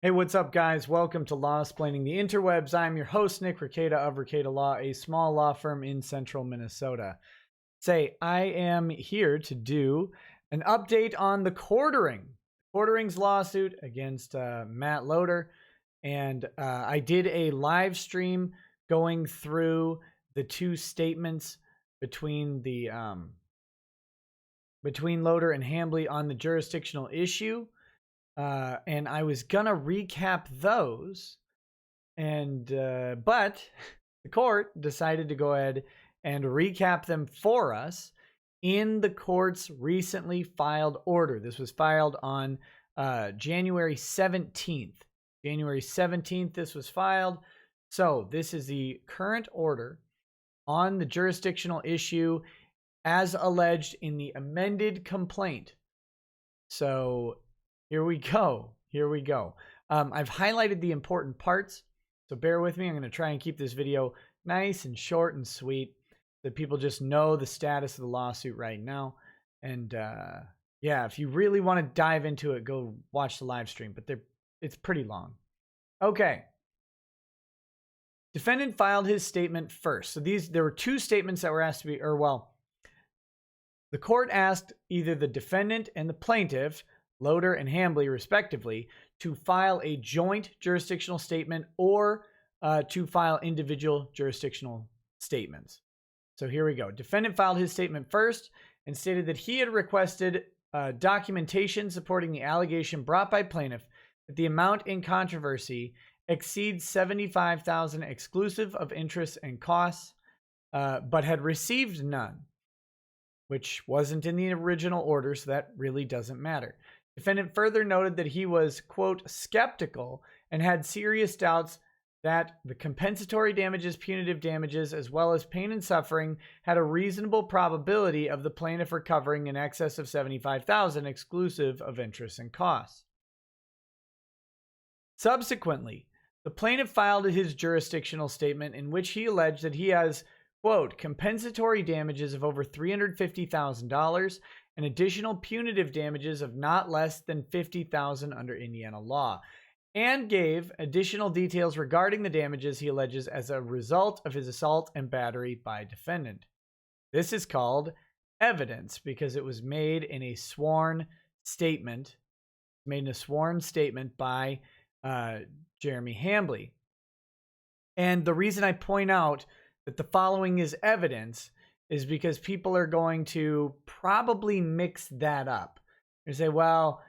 Hey, what's up, guys? Welcome to Lawsplaining the Interwebs. I'm your host, Nick Rekieta of Rekieta Law, a small law firm in central Minnesota. I am here to do an update on the Quartering's lawsuit against Matt Loader. And I did a live stream going through the two statements between Loader and Hambly on the jurisdictional issue. And I was gonna recap those, and but the court decided to go ahead and recap them for us in the court's recently filed order. This was filed on January 17th. January 17th, this was filed. So this is the current order on the jurisdictional issue as alleged in the amended complaint. So here we go. I've highlighted the important parts, so bear with me. I'm going to try and keep this video nice and short and sweet so that people just know the status of the lawsuit right now. And yeah, if you really want to dive into it, go watch the live stream, but it's pretty long. Okay. Defendant filed his statement first. So there were two statements that were asked to be, the court asked either the defendant and the plaintiff, Loader and Hambly, respectively, to file a joint jurisdictional statement or to file individual jurisdictional statements. So here we go. Defendant filed his statement first and stated that he had requested documentation supporting the allegation brought by plaintiff that the amount in controversy exceeds $75,000 exclusive of interest and costs, but had received none, which wasn't in the original order, so that really doesn't matter. Defendant further noted that he was, quote, skeptical and had serious doubts that the compensatory damages, punitive damages, as well as pain and suffering had a reasonable probability of the plaintiff recovering in excess of $75,000 exclusive of interest and costs. Subsequently, the plaintiff filed his jurisdictional statement in which he alleged that he has, quote, compensatory damages of over $350,000 and additional punitive damages of not less than $50,000 under Indiana law, and gave additional details regarding the damages he alleges as a result of his assault and battery by defendant. This is called evidence because it was made in a sworn statement, by Jeremy Hambly. And the reason I point out that the following is evidence is because people are going to probably mix that up. They say, well,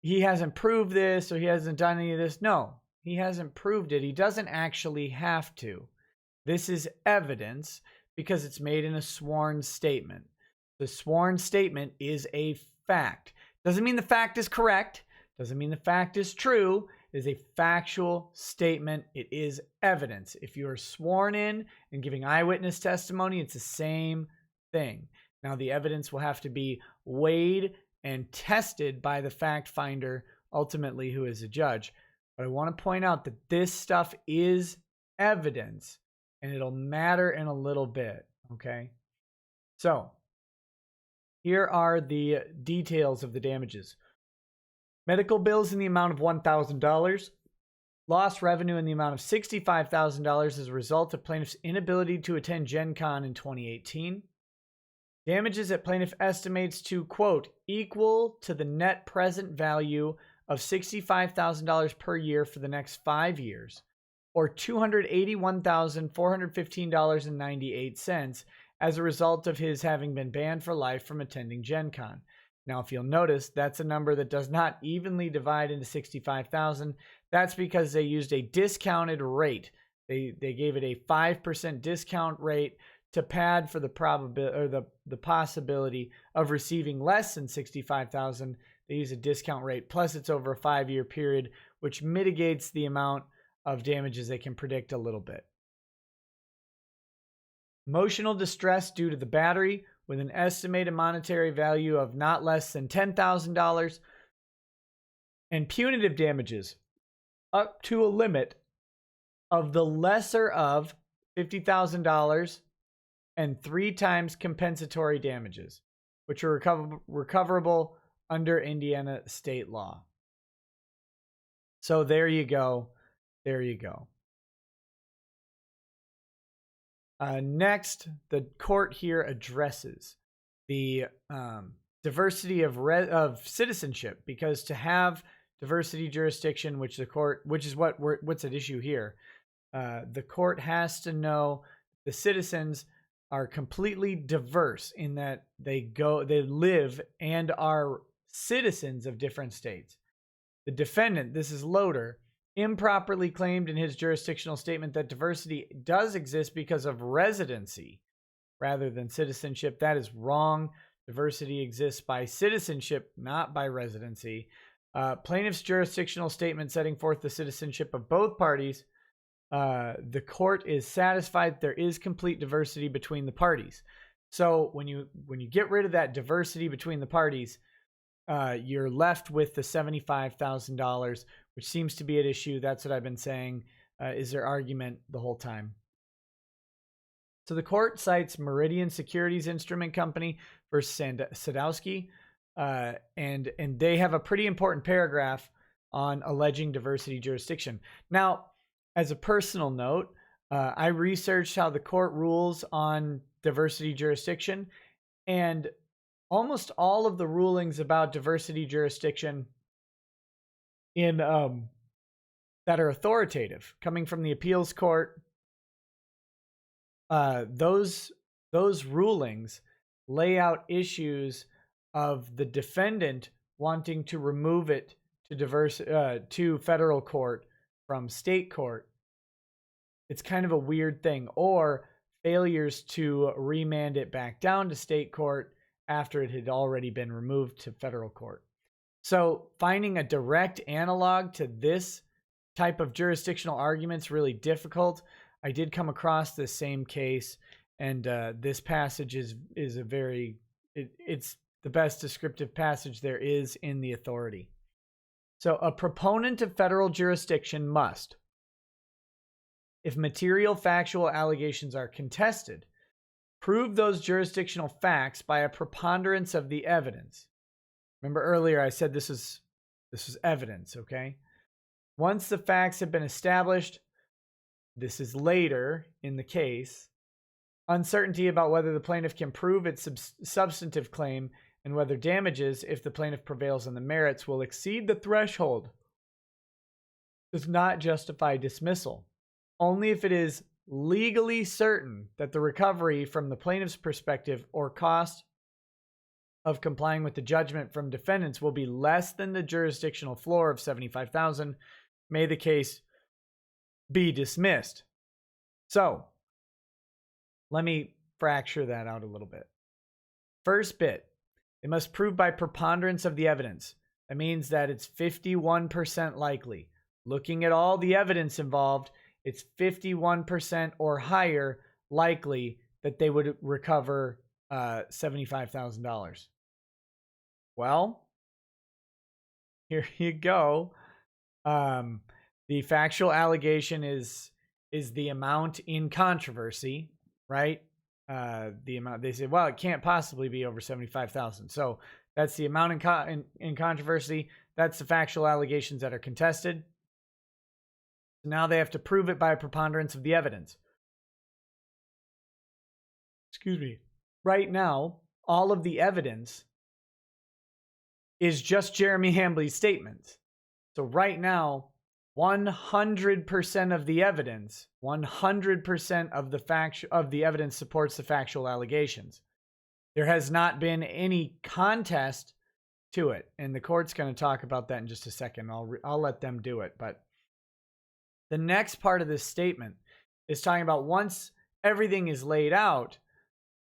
he hasn't proved this or he hasn't done any of this. No, he hasn't proved it. He doesn't actually have to. This is evidence because it's made in a sworn statement. The sworn statement is a fact. Doesn't mean the fact is correct. Doesn't mean the fact is true. It is a factual statement. It is evidence. If you are sworn in and giving eyewitness testimony, it's the same thing. Now, the evidence will have to be weighed and tested by the fact finder, ultimately, who is a judge. But I want to point out that this stuff is evidence, and it'll matter in a little bit, okay? So, here are the details of the damages. Medical bills in the amount of $1,000. Lost revenue in the amount of $65,000 as a result of plaintiff's inability to attend Gen Con in 2018. Damages that plaintiff estimates to, quote, equal to the net present value of $65,000 per year for the next 5 years, or $281,415.98 as a result of his having been banned for life from attending Gen Con. Now, if you'll notice, that's a number that does not evenly divide into 65,000. That's because they used a discounted rate. They gave it a 5% discount rate to pad for the probability or the possibility of receiving less than 65,000. They use a discount rate. Plus, it's over a 5-year period, which mitigates the amount of damages they can predict a little bit. Emotional distress due to the battery, with an estimated monetary value of not less than $10,000, and punitive damages up to a limit of the lesser of $50,000 and 3 times compensatory damages, which are recoverable under Indiana state law. So there you go. There you go. Next, the court here addresses the diversity of citizenship, because to have diversity jurisdiction, which is what's at issue here, the court has to know the citizens are completely diverse in that they live and are citizens of different states. The defendant, this is Loader, improperly claimed in his jurisdictional statement that diversity does exist because of residency rather than citizenship. That is wrong. Diversity exists by citizenship, not by residency. Plaintiff's jurisdictional statement setting forth the citizenship of both parties. The court is satisfied there is complete diversity between the parties. So when you get rid of that diversity between the parties, you're left with the $75,000, which seems to be at issue. That's what I've been saying is their argument the whole time. So the court cites Meridian Securities Instrument Company versus Sadowski, and they have a pretty important paragraph on alleging diversity jurisdiction. Now, as a personal note, I researched how the court rules on diversity jurisdiction, and almost all of the rulings about diversity jurisdiction in that are authoritative, coming from the appeals court, those rulings lay out issues of the defendant wanting to remove it to federal court from state court. It's kind of a weird thing, or failures to remand it back down to state court after it had already been removed to federal court. So finding a direct analog to this type of jurisdictional argument is really difficult. I did come across this same case, and this passage is it's the best descriptive passage there is in the authority. So a proponent of federal jurisdiction must, if material factual allegations are contested, prove those jurisdictional facts by a preponderance of the evidence. Remember earlier I said this is evidence, okay? Once the facts have been established, this is later in the case, uncertainty about whether the plaintiff can prove its substantive claim and whether damages, if the plaintiff prevails on the merits, will exceed the threshold, does not justify dismissal. Only if it is legally certain that the recovery from the plaintiff's perspective or cost of complying with the judgment from defendants will be less than the jurisdictional floor of $75,000, may the case be dismissed. So let me fracture that out a little bit. First bit, they must prove by preponderance of the evidence. That means that it's 51% likely. Looking at all the evidence involved, it's 51% or higher likely that they would recover $75,000. Well, here you go. The factual allegation is the amount in controversy, right? The amount they say, well, it can't possibly be over 75,000. So that's the amount in controversy. That's the factual allegations that are contested. So now they have to prove it by a preponderance of the evidence. Excuse me. Right now, all of the evidence is just Jeremy Hambley's statements. So right now, 100% of the evidence, 100% of the evidence supports the factual allegations. There has not been any contest to it, and the court's going to talk about that in just a second. I'll let them do it, but the next part of this statement is talking about once everything is laid out,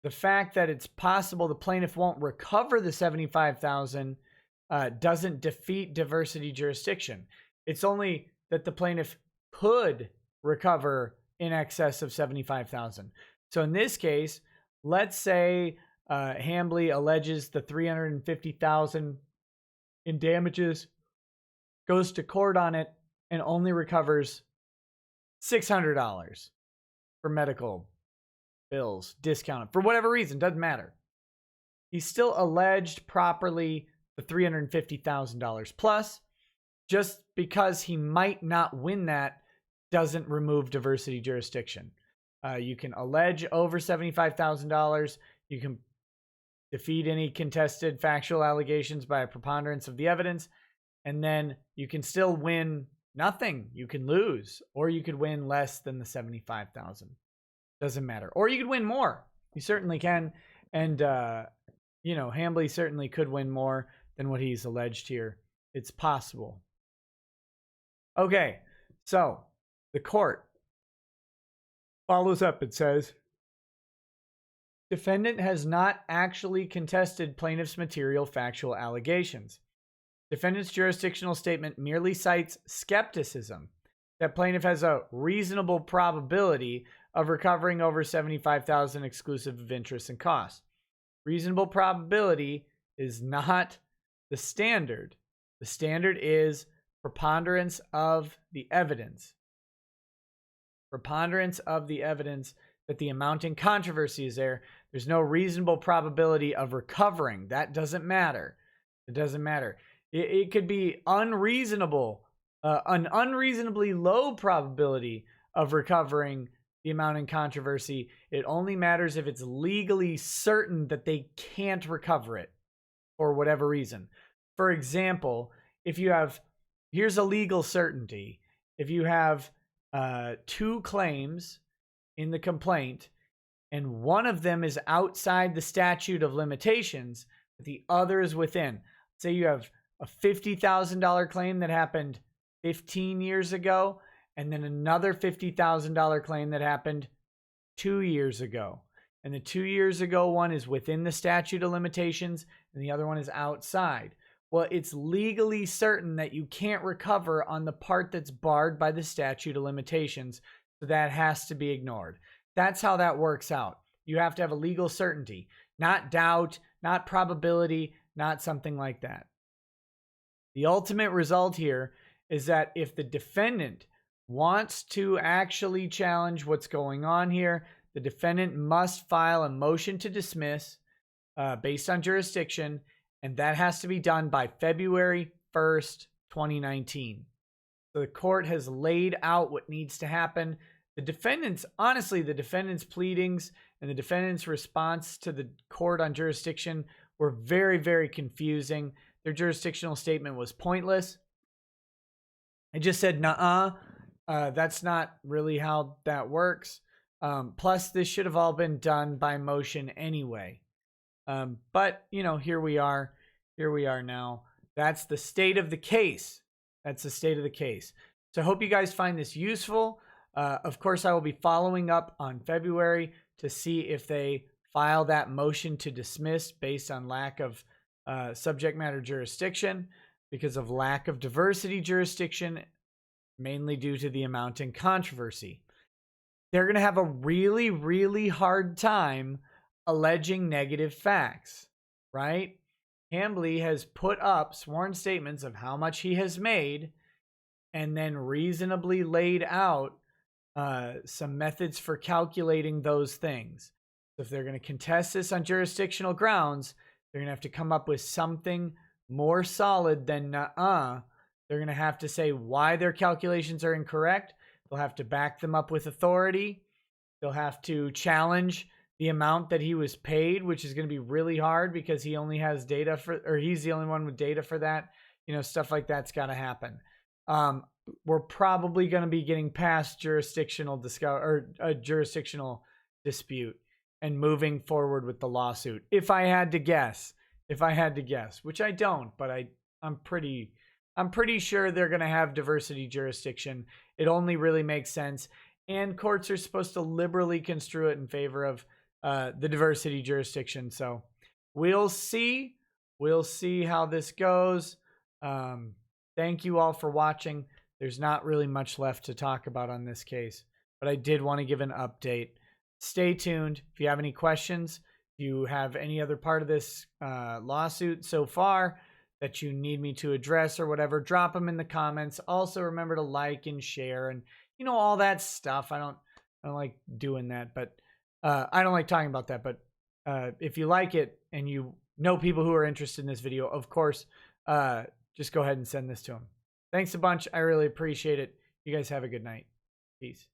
the fact that it's possible the plaintiff won't recover the $75,000 doesn't defeat diversity jurisdiction. It's only that the plaintiff could recover in excess of $75,000. So in this case, let's say Hambley alleges the $350,000 in damages, goes to court on it, and only recovers $600 for medical bills, discounted for whatever reason, doesn't matter. He still alleged properly the $350,000 plus. just because he might not win that doesn't remove diversity jurisdiction. You can allege over $75,000. You can defeat any contested factual allegations by a preponderance of the evidence, and then you can still win nothing. You can lose, or you could win less than the $75,000. Doesn't matter. Or you could win more. You certainly can. And, Hambly certainly could win more than what he's alleged here. It's possible. Okay, so the court follows up and says, defendant has not actually contested plaintiff's material factual allegations. Defendant's jurisdictional statement merely cites skepticism that plaintiff has a reasonable probability of recovering over $75,000 exclusive of interest and costs. Reasonable probability is not the standard. The standard is preponderance of the evidence. Preponderance of the evidence that the amount in controversy is there. There's no reasonable probability of recovering. That doesn't matter. It doesn't matter. It could be unreasonable, an unreasonably low probability of recovering the amount in controversy. It only matters if it's legally certain that they can't recover it for whatever reason. For example, if you have, here's a legal certainty. If you have two claims in the complaint and one of them is outside the statute of limitations, but the other is within. Say you have a $50,000 claim that happened 15 years ago, and then another $50,000 claim that happened 2 years ago. And the 2 years ago one is within the statute of limitations, and the other one is outside. Well, it's legally certain that you can't recover on the part that's barred by the statute of limitations, so that has to be ignored. That's how that works out. You have to have a legal certainty, not doubt, not probability, not something like that. The ultimate result here is that if the defendant wants to actually challenge what's going on here, the defendant must file a motion to dismiss based on jurisdiction, and that has to be done by February 1st, 2019. So the court has laid out what needs to happen. The defendant's pleadings and the defendant's response to the court on jurisdiction were very, very confusing. Their jurisdictional statement was pointless. It just said, nuh-uh. That's not really how that works. Plus, this should have all been done by motion anyway. But, here we are. Here we are now. That's the state of the case. That's the state of the case. So I hope you guys find this useful. Of course, I will be following up on February to see if they file that motion to dismiss based on lack of subject matter jurisdiction, because of lack of diversity jurisdiction, mainly due to the amount in controversy. They're going to have a really, really hard time alleging negative facts, right? Hambly has put up sworn statements of how much he has made and then reasonably laid out some methods for calculating those things. So if they're going to contest this on jurisdictional grounds, they're going to have to come up with something more solid than nuh-uh. They're going to have to say why their calculations are incorrect. They'll have to back them up with authority. They'll have to challenge the amount that he was paid, which is going to be really hard because he only has data he's the only one with data for that. Stuff like that's got to happen. We're probably going to be getting past jurisdictional jurisdictional dispute and moving forward with the lawsuit. If I had to guess, which I don't, but I'm pretty sure they're going to have diversity jurisdiction. It only really makes sense. And courts are supposed to liberally construe it in favor of the diversity jurisdiction. So we'll see. We'll see how this goes. Thank you all for watching. There's not really much left to talk about on this case, but I did want to give an update. Stay tuned. If you have any questions, if you have any other part of this lawsuit so far that you need me to address or whatever, drop them in the comments. Also, remember to like and share and all that stuff. I don't like doing that, but I don't like talking about that. But if you like it and you know people who are interested in this video, of course, just go ahead and send this to them. Thanks a bunch. I really appreciate it. You guys have a good night. Peace.